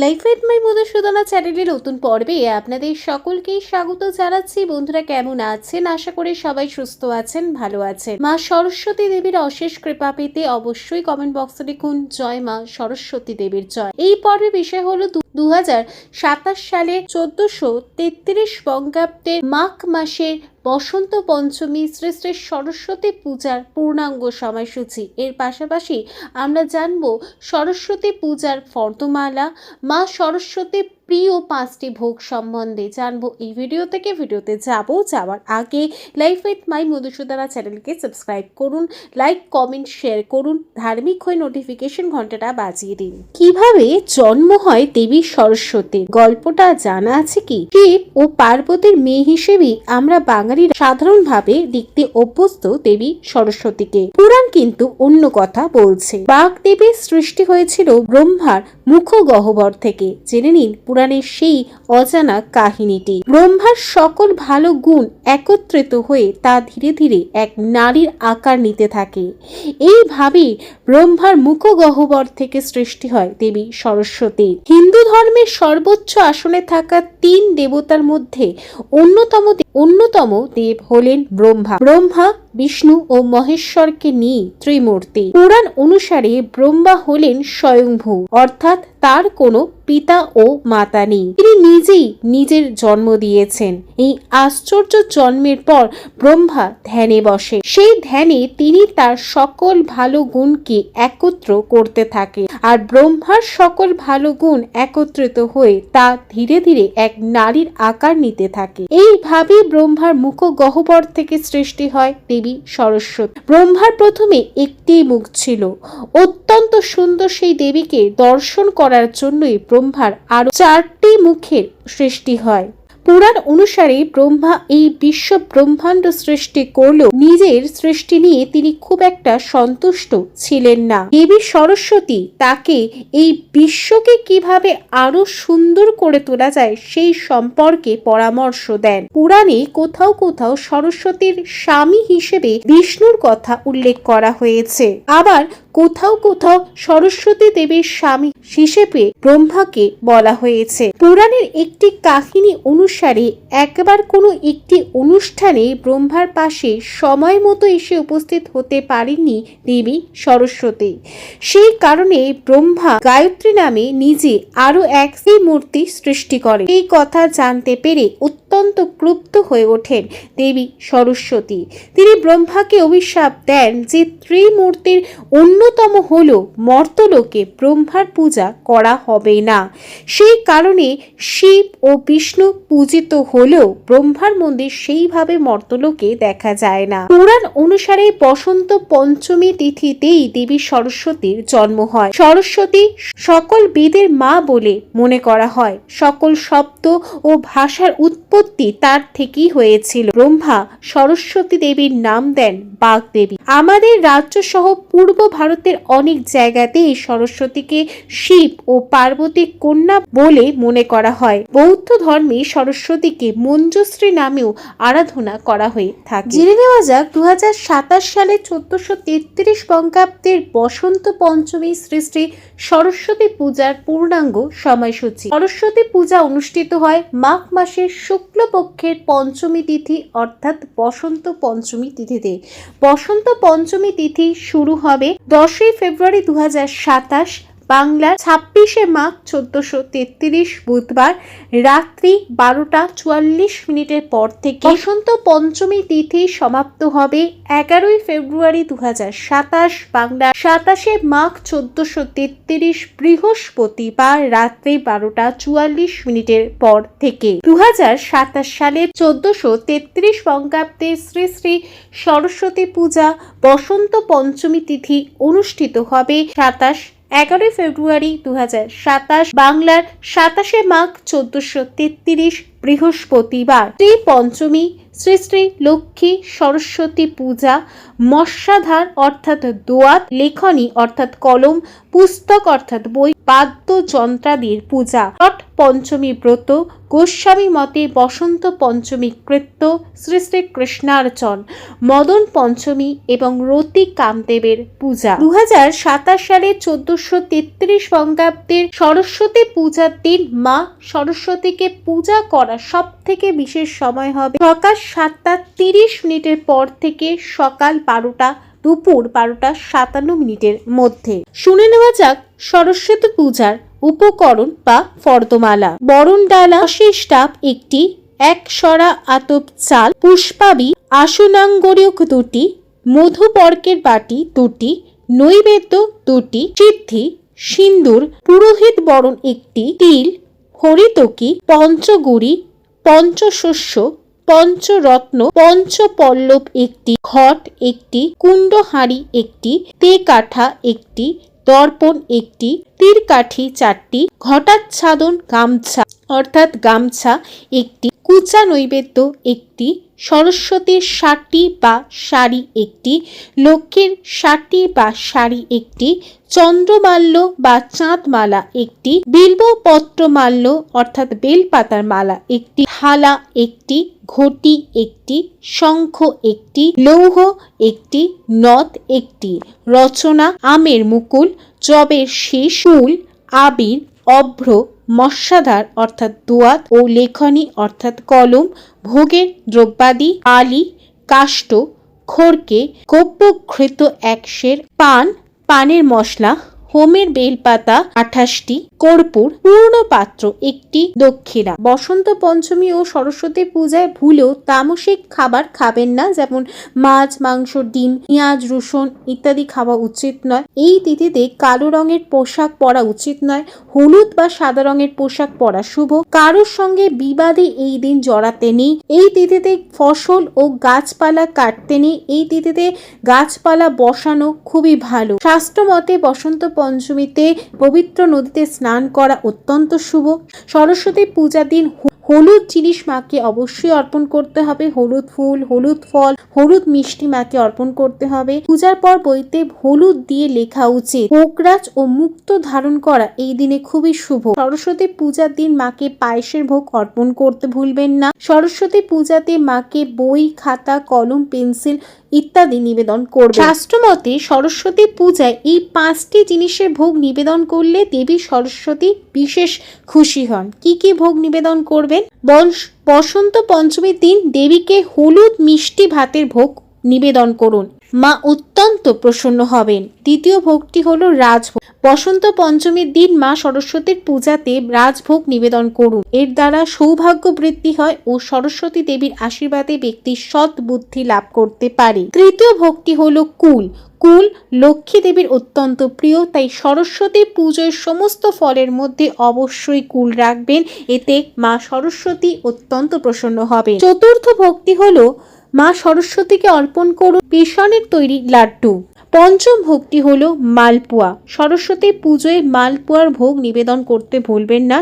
Life with my Madhusudana চ্যানেলের নতুন পর্বে আপনাদের সকলকেই স্বাগত জানাচ্ছি। বন্ধুরা কেমন আছেন? আশা করি সবাই সুস্থ আছেন, ভালো আছেন। মা সরস্বতী দেবীর অশেষ কৃপা পেতে অবশ্যই কমেন্ট বক্সে লিখুন জয় মা সরস্বতী দেবীর জয়। এই পর্বে বিষয় হলো 2027 সালের 1433 বঙ্গাব্দের মাঘ মাসের বসন্ত পঞ্চমী শ্রী শ্রী সরস্বতী পূজার পূর্ণাঙ্গ সময়সূচি। এর পাশাপাশি আমরা জানব সরস্বতী পূজার ফর্দমালা, মা সরস্বতী প্রিয় 5টি ভোগ সম্বন্ধে জানবো এই ভিডিও থেকে। ভিডিওতে যাওয়ার আগে লাইফ উইথ মাই মধুসূদনা চ্যানেলকে সাবস্ক্রাইব করুন, লাইক কমেন্ট শেয়ার করুন, ধার্মিক হয়ে নোটিফিকেশন ঘন্টাটা বাজিয়ে দিন। কিভাবে জন্ম হয় দেবী সরস্বতীর গল্পটা জানা আছে কি? শিব ও পার্বতীর মেয়ে হিসেবে আমরা বাঙালিরা সাধারণভাবে দেখতে অভ্যস্ত দেবী সরস্বতীকে। পুরাণ কিন্তু অন্য কথা বলছে। বাগদেবীর সৃষ্টি হয়েছিল ব্রহ্মার মুখ গহ্বর থেকে। জেনে নিন পুরাণের সেই অজানা কাহিনীটি। ব্রহ্মার সকল ভালো গুণ একত্রিত হয়ে তা ধীরে ধীরে এক নারীর আকার নিতে থাকে। এইভাবেই ব্রহ্মার মুখ গহ্বর থেকে সৃষ্টি হয় দেবী সরস্বতী। হিন্দু ধর্মের সর্বোচ্চ আসনে থাকা 3 দেবতার মধ্যে অন্যতম দেব হলেন ব্রহ্মা। ব্রহ্মা, বিষ্ণু ও মহেশ্বরকে নিয়ে ত্রিমূর্তি। পুরাণ অনুসারে ব্রহ্মা হলেন স্বয়ংভূ, অর্থাৎ তার কোনো পিতা ও মাতা নেই। তিনি নিজেই নিজের জন্ম দিয়েছেন। এই আশ্চর্য জন্মের পর ব্রহ্মা ধ্যানে বসে। সেই ধ্যানে তিনি তার সকল ভালো গুণকে একত্র করতে থাকে, আর ব্রহ্মার সকল ভালো গুণ একত্রিত হয়ে তা ধীরে ধীরে এক নারীর আকার নিতে থাকে। এইভাবে ব্রহ্মার মুখ গহ্বর থেকে সৃষ্টি হয় দেবী সরস্বতী। ব্রহ্মার প্রথমে একটি মুখ ছিল। অত্যন্ত সুন্দর সেই দেবীকে দর্শন করার জন্যই ব্রহ্মার আরো 4টি মুখের সৃষ্টি হয়। পুরাণ অনুসারে ব্রহ্মা এই বিশ্ব ব্রহ্মাণ্ড সৃষ্টি করলেও নিজের সৃষ্টি নিয়ে তিনি খুব একটা সন্তুষ্ট ছিলেন না। দেবী সরস্বতী তাকে এই বিশ্বকে কিভাবে আরো সুন্দর করে তোলা যায় সেই সম্পর্কে পরামর্শ দেন। পুরাণে কোথাও কোথাও সরস্বতীর স্বামী হিসেবে বিষ্ণুর কথা উল্লেখ করা হয়েছে, আবার কোথাও কোথাও সরস্বতী দেবীর স্বামী হিসেবে ব্রহ্মাকে বলা হয়েছে। পুরাণের একটি কাহিনী অনুসারে একবার কোনো একটি অনুষ্ঠানে ব্রহ্মার পাশে সময় মতো এসে উপস্থিত হতে পারেননি দেবী সরস্বতী। সেই কারণে ব্রহ্মা গায়ত্রী নামে নিজে আরো এক মূর্তি সৃষ্টি করে। এই কথা জানতে পেরে অত্যন্ত ক্রুদ্ধ হয়ে ওঠেন দেবী সরস্বতী। তিনি ব্রহ্মাকে অভিশাপ দেন যে ত্রিমূর্তির অন্যতম হলো মর্তলোকে ব্রহ্মার পূজা করা হবে না। সেই কারণে শিব ও বিষ্ণু পূজিত হলেও ব্রহ্মার মন্দির সেইভাবে মর্তলোকে দেখা যায় না। পুরাণ অনুসারে বসন্ত পঞ্চমী তিথিতেই দেবী সরস্বতীর জন্ম হয়। সরস্বতী সকল বেদের মা বলে মনে করা হয়। সকল শব্দ ও ভাষার উৎপত্তি তার থেকেই হয়েছিল। ব্রহ্মা সরস্বতী দেবীর নাম দেন বাগদেবী। আমাদের রাজ্য সহ পূর্ব ভারতের অনেক জায়গাতেই সরস্বতীকে শিব ও পার্বতীর কন্যা বলে মনে করা হয়। বৌদ্ধ ধর্মে সরস্বতীকে মঞ্জুশ্রী নামেও আরাধনা করা হয়ে থাকে। জেনে নেওয়া যাক 2027 সালে 1433 বঙ্গাব্দের বসন্ত পঞ্চমী শ্রী শ্রী সরস্বতী পূজার পূর্ণাঙ্গ সময়সূচি। সরস্বতী পূজা অনুষ্ঠিত হয় মাঘ মাসের শুক্লপক্ষের পঞ্চমী তিথি, অর্থাৎ বসন্ত পঞ্চমী তিথিতে। বসন্ত পঞ্চমী তিথি শুরু হবে 10ই ফেব্রুয়ারি 2027, বাংলার 26শে মাঘ 1433 বুধবার রাত্রি 12:44 পর থেকে। বসন্ত পঞ্চমী তিথি সমাপ্ত হবে 11ই ফেব্রুয়ারি 2027, বাংলার 27শে মাঘ 1433 বৃহস্পতিবার রাত্রি 12:44 পর থেকে। 2027 সালের 1433 বঙ্গাব্দে শ্রী শ্রী সরস্বতী পূজা বসন্ত পঞ্চমী তিথি অনুষ্ঠিত হবে 11ই ফেব্রুয়ারি 2027, বাংলার 27শে মাঘ 1433 বৃহস্পতিবার। শ্রী পঞ্চমী শ্রী শ্রী লক্ষ্মী সরস্বতী পূজা মৎস্যাধার অর্থাৎ দোয়াত, লেখনী অর্থাৎ কলম, পুস্তক অর্থাৎ বই, বাদ্য যন্ত্রাদির পূজা, পঞ্চমী ব্রত, গোস্বামী মতে বসন্ত পঞ্চমী কৃত্য, শ্রী শ্রী কৃষ্ণার্চন, মদন পঞ্চমী এবং রতি কামদেবের পূজা। 2027 সালে 1433 বঙ্গাব্দের সরস্বতী পূজার দিন মা সরস্বতীকে পূজা করা সব থেকে বিশেষ সময় হবে সকাল 7:30 পর থেকে সকাল 12টা দুপুর 12:57 মধ্যে। শুনে নেওয়া যাক সরস্বতী পূজার উপকরণ বা ফর্দমালা। বরণ ডালা, অশেষ ডাব একটি, একশরা আতপ চাল, পুষ্পাবি, আসনাঙ্গরিক দুটি, মধুপর্কের বাটি দুটি, নৈবেদ্য দুটি, সিদ্ধি, সিন্দুর, পুরোহিত বরণ একটি, তিল, হরিতকি, পঞ্চগুড়ি, পঞ্চশস্য, পঞ্চরত্ন, পঞ্চপল্লব একটি, ঘট একটি, কুণ্ডহাঁড়ি একটি, তেকাঠা একটি, দর্পণ একটি, তীরকাঠি 4টি, ঘটাচ্ছাদন গামছা অর্থাৎ গামছা একটি, কুচা নৈবেদ্য একটি, সরস্বতীর 60টি বা শাড়ি একটি, লক্ষ্মীর 60টি বা শাড়ি একটি, চন্দ্রমাল্য বা চাঁদমালা একটি, বিল্বপত্রমাল্য অর্থাৎ বেলপাতার মালা একটি, থালা একটি, ঘটি একটি, শঙ্খ একটি, লৌহ একটি, নথ একটি, রচনা আমের মুকুল, জবের শীষ, ফুল, আবির, অভ্র, মৎস্যাধার অর্থাৎ দোয়াত ও লেখনী অর্থাৎ কলম, ভোগের দ্রব্যাদি, আলি, কাষ্ঠ, খড়কে, গব্যঘৃত 1 সের, পান, পানের মশলা, হোমের বেলপাতা 28টি, কর্পূর, পূর্ণ পাত্র একটি, দক্ষিণা। বসন্ত পঞ্চমী ও সরস্বতী পূজায় ভুলেও তামসিক খাবার খাবেন না, যেমন মাছ, মাংস, ডিম, পেঁয়াজ, রসুন ইত্যাদি খাওয়া উচিত নয়। এই তিথিতে কালো রঙের পোশাক পরা উচিত নয়। হলুদ বা সাদা রঙের পোশাক পরা শুভ। কারোর সঙ্গে বিবাদে এই দিন জড়াতে নেই। এই তিথিতে ফসল ও গাছপালা কাটতে নেই। এই তিথিতে গাছপালা বসানো খুবই ভালো। শাস্ত্র মতে বসন্ত পঞ্চমীতে পবিত্র নদীতে স্নান করা অত্যন্ত শুভ। সরস্বতী পূজার দিন হলুদ জিনিস মাকে অবশ্যই অর্পণ করতে হবে। হলুদ ফুল, হলুদ ফল, হলুদ মিষ্টি মাকে অর্পণ করতে হবে। পূজার পর বইতে হলুদ দিয়ে লেখা উচিত। ভোগরাজ ও মুক্ত ধারণ করা এই দিনে খুবই শুভ। সরস্বতী পূজার দিন মাকে পায়েসের ভোগ অর্পণ করতে ভুলবেন না। সরস্বতী পূজাতে মাকে বই, খাতা, কলম, পেন্সিল ইত্যাদি নিবেদন করবে। শাস্ত্রমতে সরস্বতী পূজায় এই 5টি জিনিসের ভোগ নিবেদন করলে দেবী সরস্বতী বিশেষ খুশি হন। কি কি ভোগ নিবেদন করবেন? বসন্ত পঞ্চমীর দিন দেবীকে হলুদ মিষ্টি ভাতের ভোগ নিবেদন করুন, মা অত্যন্ত প্রসন্ন হবেন। দ্বিতীয় ভোগটি হলো রাজভোগ। বসন্ত পঞ্চমীর দিন মা সরস্বতীর পূজাতে রাজভোগ নিবেদন করুন। এর দ্বারা সৌভাগ্য বৃদ্ধি হয় ও সরস্বতী দেবীর আশীর্বাদে ব্যক্তি সৎ বুদ্ধি লাভ করতে পারে। তৃতীয় ভোগটি হলো কুল। কুল লক্ষ্মী দেবীর অত্যন্ত প্রিয়, তাই সরস্বতী পুজোর সমস্ত ফলের মধ্যে অবশ্যই কুল রাখবেন। এতে মা সরস্বতী অত্যন্ত প্রসন্ন হবেন। চতুর্থ ভোগটি হলো মা সরস্বতীকে অর্পণ করুন বেসনের তৈরি লাড্ডু। পঞ্চম ভোগটি হলো মালপোয়া। সরস্বতী পুজোয় মালপোয়ার ভোগ নিবেদন করতে ভুলবেন না।